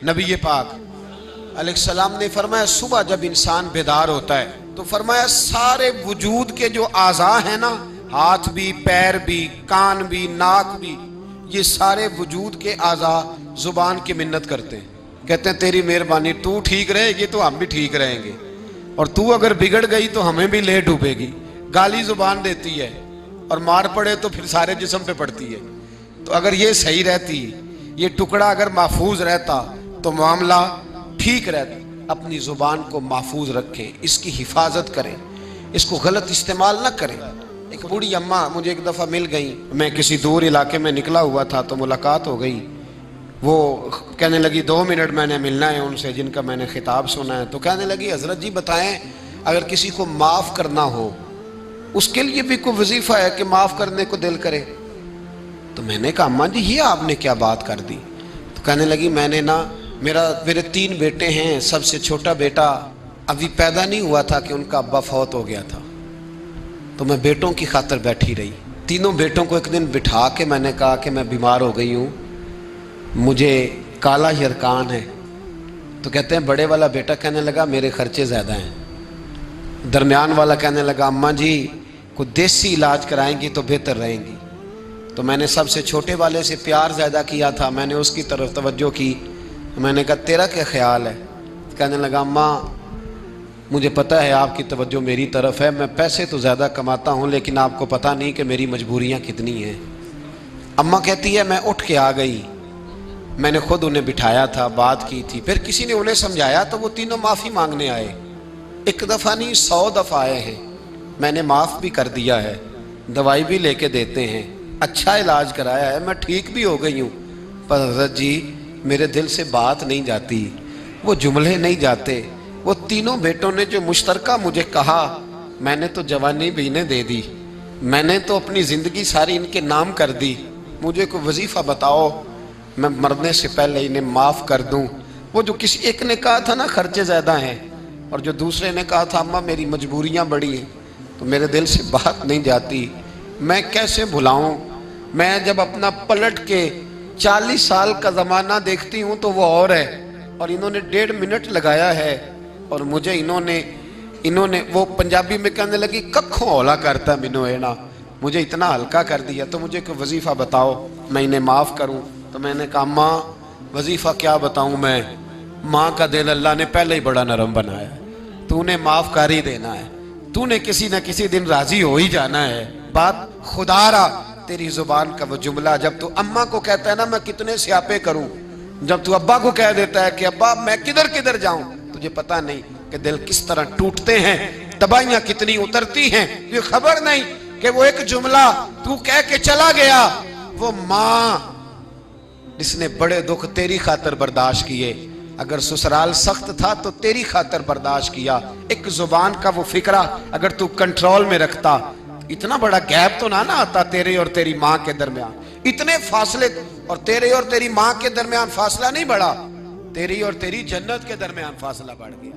نبی پاک علیہ السلام نے فرمایا صبح جب انسان بیدار ہوتا ہے تو فرمایا سارے وجود کے جو اعضاء ہیں نا، ہاتھ بھی، پیر بھی، کان بھی، ناک بھی، یہ سارے وجود کے اعضاء زبان کی منت کرتے ہیں، کہتے ہیں تیری مہربانی، تو ٹھیک رہے گی تو ہم بھی ٹھیک رہیں گے، اور تو اگر بگڑ گئی تو ہمیں بھی لے ڈوبے گی۔ گالی زبان دیتی ہے اور مار پڑے تو پھر سارے جسم پہ پڑتی ہے۔ تو اگر یہ صحیح رہتی، یہ ٹکڑا اگر محفوظ رہتا تو معاملہ ٹھیک رہتا۔ اپنی زبان کو محفوظ رکھیں، اس کی حفاظت کریں، اس کو غلط استعمال نہ کریں۔ ایک بوڑھی اماں مجھے ایک دفعہ مل گئی، میں کسی دور علاقے میں نکلا ہوا تھا تو ملاقات ہو گئی۔ وہ کہنے لگی 2 منٹ میں نے ملنا ہے ان سے جن کا میں نے خطاب سنا ہے۔ تو کہنے لگی حضرت جی بتائیں، اگر کسی کو معاف کرنا ہو اس کے لیے بھی کوئی وظیفہ ہے کہ معاف کرنے کو دل کرے؟ تو میں نے کہا اماں جی یہ آپ نے کیا بات کر دی؟ تو کہنے لگی میں نے میرے 3 بیٹے ہیں، سب سے چھوٹا بیٹا ابھی پیدا نہیں ہوا تھا کہ ان کا ابا فوت ہو گیا تھا، تو میں بیٹوں کی خاطر بیٹھی رہی۔ تینوں بیٹوں کو ایک دن بٹھا کے میں نے کہا کہ میں بیمار ہو گئی ہوں، مجھے کالا یرکان ہے۔ تو کہتے ہیں بڑے والا بیٹا کہنے لگا میرے خرچے زیادہ ہیں، درمیان والا کہنے لگا اماں جی کوئی دیسی علاج کرائیں گی تو بہتر رہیں گی۔ تو میں نے سب سے چھوٹے والے سے پیار زیادہ کیا تھا، میں نے اس کی طرف توجہ کی، میں نے کہا تیرا کیا خیال ہے؟ کہنے لگا اماں مجھے پتہ ہے آپ کی توجہ میری طرف ہے، میں پیسے تو زیادہ کماتا ہوں لیکن آپ کو پتہ نہیں کہ میری مجبوریاں کتنی ہیں۔ اماں کہتی ہے میں اٹھ کے آ گئی، میں نے خود انہیں بٹھایا تھا، بات کی تھی، پھر کسی نے انہیں سمجھایا تو وہ تینوں معافی مانگنے آئے۔ 1 دفعہ نہیں 100 دفعہ آئے ہیں، میں نے معاف بھی کر دیا ہے، دوائی بھی لے کے دیتے ہیں، اچھا علاج کرایا ہے، میں ٹھیک بھی ہو گئی ہوں، پر حضرت جی میرے دل سے بات نہیں جاتی، وہ جملے نہیں جاتے۔ وہ تینوں بیٹوں نے جو مشترکہ مجھے کہا، میں نے تو جوانی بھی انہیں دے دی، میں نے تو اپنی زندگی ساری ان کے نام کر دی، مجھے کوئی وظیفہ بتاؤ میں مرنے سے پہلے انہیں معاف کر دوں۔ وہ جو کسی ایک نے کہا تھا نا خرچے زیادہ ہیں، اور جو دوسرے نے کہا تھا اماں میری مجبوریاں بڑی ہیں، تو میرے دل سے بات نہیں جاتی، میں کیسے بھلاؤں؟ میں جب اپنا پلٹ کے 40 سال کا زمانہ دیکھتی ہوں تو وہ اور ہے، اور انہوں نے 1.5 منٹ لگایا ہے، اور مجھے انہوں نے وہ پنجابی میں کہنے لگی ککھوں اولا کرتا مینوں اینا، مجھے اتنا ہلکا کر دیا، تو مجھے کوئی وظیفہ بتاؤ میں انہیں معاف کروں۔ تو میں نے کہا ماں وظیفہ کیا بتاؤں میں، ماں کا دل اللہ نے پہلے ہی بڑا نرم بنایا ہے، تو انہیں معاف کر ہی دینا ہے، تو نے کسی نہ کسی دن راضی ہو ہی جانا ہے۔ بات خدا را تیری زبان کا وہ جملہ جب تو اماں کو کہتا ہے نا میں کتنے سیاپے کروں، جب تو ابا کو کہہ دیتا ہے کہ ابا میں کدھر جاؤں، تجھے پتہ نہیں کہ دل کس طرح ٹوٹتے ہیں، تباہیاں کتنی اترتی ہیں، یہ خبر نہیں کہ وہ ایک جملہ تو کہہ کے چلا گیا، وہ ماں جس نے بڑے دکھ تیری خاطر برداشت کیے، اگر سسرال سخت تھا تو تیری خاطر برداشت کیا، ایک زبان کا وہ فکرہ اگر تو کنٹرول میں رکھتا، اتنا بڑا گیپ تو نہ آتا تیرے اور تیری ماں کے درمیان، اتنے فاصلے، اور تیرے اور تیری ماں کے درمیان فاصلہ نہیں بڑھا، تیری اور تیری جنت کے درمیان فاصلہ بڑھ گیا۔